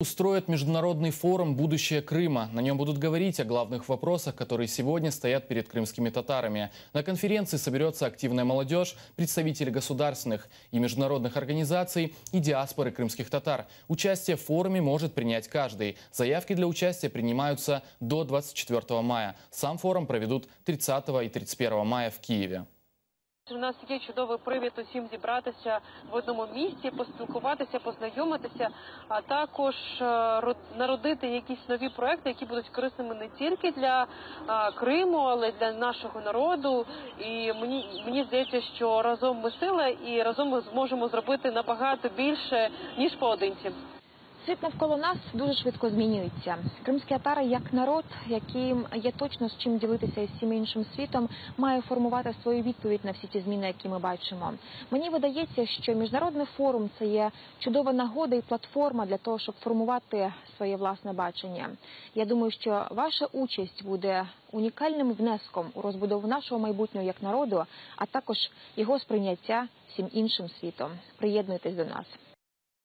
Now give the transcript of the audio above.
Устроят международный форум «Будущее Крыма». На нем будут говорить о главных вопросах, которые сегодня стоят перед крымскими татарами. На конференции соберется активная молодежь, представители государственных и международных организаций и диаспоры крымских татар. Участие в форуме может принять каждый. Заявки для участия принимаются до 24 мая. Сам форум проведут 30 и 31 мая в Киеве. У нас є чудовий привід усім зібратися в одному місці, поспілкуватися, познайомитися, а також народити якісь нові проекти, які будуть корисними не тільки для Криму, але й для нашого народу. І мені здається, що разом ми сила і разом ми зможемо зробити набагато більше, ніж поодинці. Світ навколо нас дуже швидко змінюється. Кримські татари як народ, яким є точно з чим ділитися із всім іншим світом, має формувати свою відповідь на всі ті зміни, які ми бачимо. Мені видається, що міжнародний форум – це є чудова нагода і платформа для того, щоб формувати своє власне бачення. Я думаю, що ваша участь буде унікальним внеском у розбудову нашого майбутнього як народу, а також його сприйняття всім іншим світом. Приєднуйтесь до нас.